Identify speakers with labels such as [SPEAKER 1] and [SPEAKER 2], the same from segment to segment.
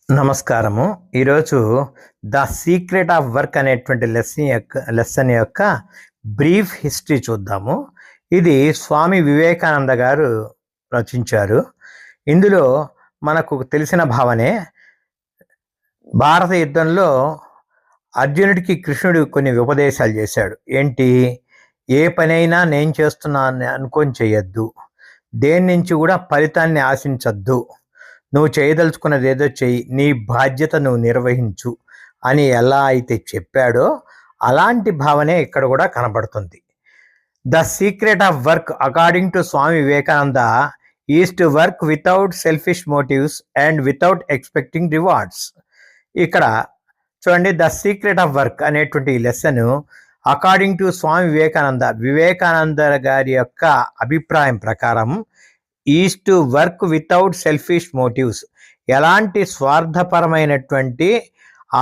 [SPEAKER 1] నమస్కారము. ఈరోజు the secret of work అనేటువంటి లెసన్ యొక్క బ్రీఫ్ హిస్టరీ చూద్దాము. ఇది స్వామి వివేకానంద గారు రచించారు. ఇందులో మనకు తెలిసిన భావనే, భారత యుద్ధంలో అర్జునుడికి కృష్ణుడు కొన్ని ఉపదేశాలు చేశాడు. ఏంటి? ఏ పనైనా నేను చేస్తున్నాను అనుకొని చేయొద్దు, దేని నుంచి కూడా ఫలితాన్ని ఆశించద్దు, నువ్వు చేయదలుచుకున్నది ఏదో చెయ్యి, నీ బాధ్యత నువ్వు నిర్వహించు అని ఎలా అయితే చెప్పాడో అలాంటి భావనే ఇక్కడ కూడా కనబడుతుంది. The secret of work according to Swami Vivekananda is to work without selfish motives and without expecting rewards. ఇక్కడ చూడండి, ద సీక్రెట్ ఆఫ్ వర్క్ అనేటువంటి lesson according to Swami Vivekananda గారి యొక్క అభిప్రాయం ప్రకారం is to work without selfish motives, ఎలాంటి స్వార్థపరమైనటువంటి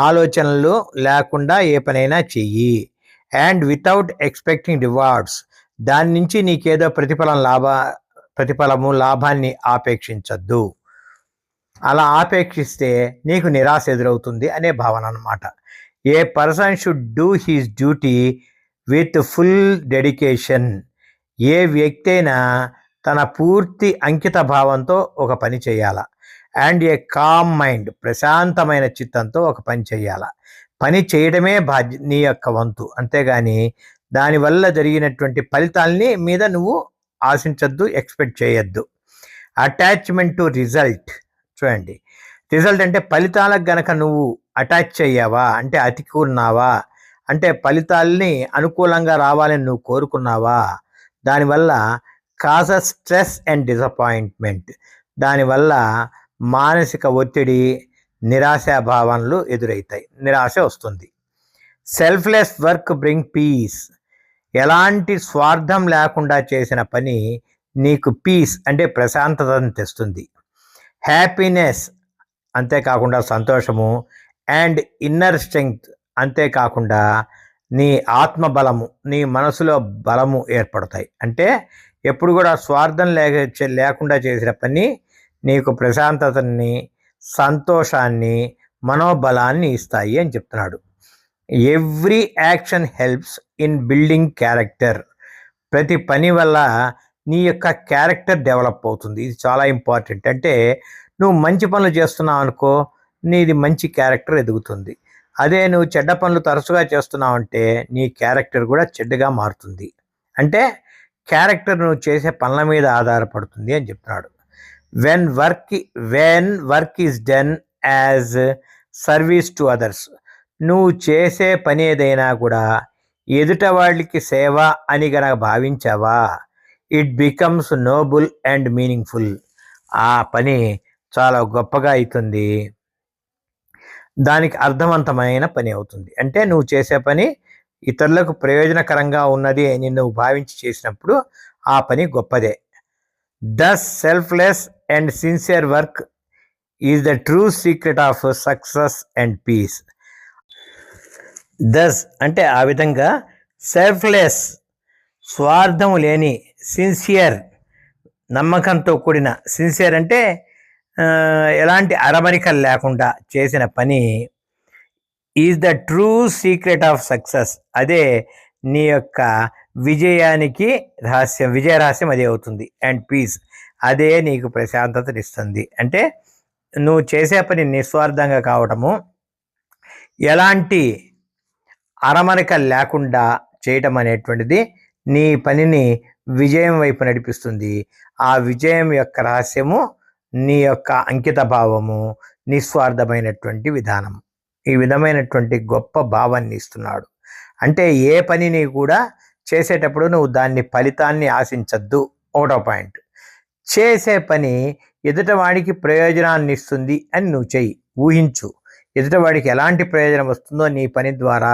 [SPEAKER 1] ఆలోచనలు లేకుండా ఏ పనైనా చెయ్యి. అండ్ వితౌట్ ఎక్స్పెక్టింగ్ రివార్డ్స్, దాని నుంచి నీకేదో ప్రతిఫలము లాభాన్ని ఆపేక్షించద్దు. అలా ఆపేక్షిస్తే నీకు నిరాశ ఎదురవుతుంది అనే భావన అన్నమాట. A person should do his duty with full dedication. ఏ వ్యక్తి అయినా తన పూర్తి అంకిత భావంతో ఒక పని చేయాల. అండ్ ఏ కామ్ మైండ్, ప్రశాంతమైన చిత్తంతో ఒక పని చేయాల. పని చేయడమే నీ యొక్క వంతు, అంతేగాని దానివల్ల జరిగినటువంటి ఫలితాల్ని మీద నువ్వు ఆశించద్దు, ఎక్స్పెక్ట్ చేయొద్దు. Attachment to result. చూడండి, రిజల్ట్ అంటే ఫలితాలకు గనక నువ్వు అటాచ్ అయ్యావా, అంటే అతికున్నావా, అంటే ఫలితాల్ని అనుకూలంగా రావాలని నువ్వు కోరుకున్నావా, దానివల్ల కాజెస్ స్ట్రెస్ అండ్ డిసప్పాయింట్మెంట్. దానివల్ల మానసిక ఒత్తిడి, నిరాశాభావనలు ఎదురవుతాయి, నిరాశ వస్తుంది. Selfless work bring peace. ఎలాంటి స్వార్థం లేకుండా చేసిన పని నీకు పీస్ అంటే ప్రశాంతతను తెస్తుంది. హ్యాపీనెస్, అంతేకాకుండా సంతోషము. అండ్ ఇన్నర్ స్ట్రెంగ్త్, అంతేకాకుండా నీ ఆత్మబలము, నీ మనసులో బలము ఏర్పడతాయి. అంటే ఎప్పుడు కూడా స్వార్థం లేకుండా చేసిన పని నీకు ప్రశాంతతని, సంతోషాన్ని, మనోబలాన్ని ఇస్తాయి అని చెప్తున్నాడు. Every action helps in building character. ప్రతి పని వల్ల నీ యొక్క క్యారెక్టర్ డెవలప్ అవుతుంది. ఇది చాలా ఇంపార్టెంట్. అంటే నువ్వు మంచి పనులు చేస్తున్నావు అనుకో, నీది మంచి క్యారెక్టర్ ఎదుగుతుంది. అదే నువ్వు చెడ్డ పనులు తరచుగా చేస్తున్నావు అంటే నీ క్యారెక్టర్ కూడా చెడ్డగా మారుతుంది. అంటే క్యారెక్టర్ నువ్వు చేసే పనుల మీద ఆధారపడుతుంది అని చెప్తున్నాడు. When work is done as service to others. నువ్వు చేసే పని ఏదైనా కూడా ఎదుట వాళ్ళకి సేవ అని గనక భావించావా, it becomes noble and meaningful. ఆ పని చాలా గొప్పగా అవుతుంది, దానికి అర్థవంతమైన పని అవుతుంది. అంటే నువ్వు చేసే పని ఇతరులకు ప్రయోజనకరంగా ఉన్నది అని నువ్వు భావించి చేసినప్పుడు ఆ పని గొప్పదే. Thus selfless and sincere work is the true secret of success and peace. Thus అంటే ఆ విధంగా, సెల్ఫ్లెస్ స్వార్థం లేని, సిన్సియర్ నమ్మకంతో కూడిన, సిన్సియర్ అంటే ఎలాంటి అరమరికలు లేకుండా చేసిన పని is the true secret of success. అదే నీ యొక్క విజయానికి రహస్యం, విజయ రహస్యం అదే అవుతుంది. అండ్ పీస్, అదే నీకు ప్రశాంతతనిస్తుంది. అంటే నువ్వు చేసే పని నిస్వార్థంగా కావటము, ఎలాంటి అరమరికలు లేకుండా చేయటం అనేటువంటిది నీ పనిని విజయం వైపు నడిపిస్తుంది. ఆ విజయం యొక్క రహస్యము నీ యొక్క అంకిత భావము, నిస్వార్థమైనటువంటి విధానం. ఈ విధమైనటువంటి గొప్ప భావాన్ని ఇస్తున్నాడు. అంటే ఏ పనిని కూడా చేసేటప్పుడు నువ్వు దాన్ని ఫలితాన్ని ఆశించద్దు. ఒకటో పాయింట్. చేసే పని ఎదుటవాడికి ప్రయోజనాన్ని ఇస్తుంది అని నువ్వు చెయ్యి, ఊహించు. ఎదుటవాడికి ఎలాంటి ప్రయోజనం వస్తుందో నీ పని ద్వారా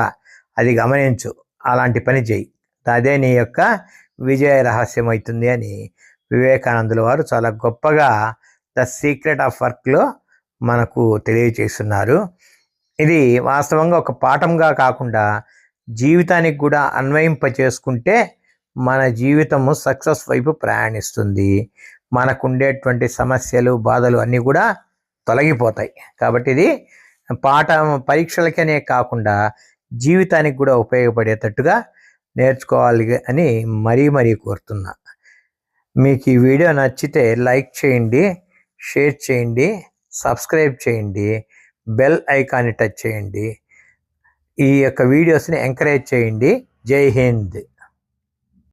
[SPEAKER 1] అది గమనించు, అలాంటి పని చెయ్యి. అదే నీ యొక్క విజయ రహస్యం అవుతుంది అని వివేకానందుల వారు చాలా గొప్పగా ద సీక్రెట్ ఆఫ్ వర్క్లో మనకు తెలియచేస్తున్నారు. ఇది వాస్తవంగా ఒక పాఠంగా కాకుండా జీవితానికి కూడా అన్వయింప చేసుకుంటే మన జీవితము సక్సెస్ వైపు ప్రయాణిస్తుంది. మనకు ఉండేటువంటి సమస్యలు, బాధలు అన్నీ కూడా తొలగిపోతాయి. కాబట్టి ఇది పరీక్షలకనే కాకుండా జీవితానికి కూడా ఉపయోగపడేటట్టుగా నేర్చుకోవాలి అని మరీ కోరుతున్నా. మీకు ఈ వీడియో నచ్చితే లైక్ చేయండి, షేర్ చేయండి, సబ్స్క్రైబ్ చేయండి, బెల్ ఐకాన్ని టచ్ చేయండి. ఈ యొక్క వీడియోస్ని ఎంకరేజ్ చేయండి. జై హింద్.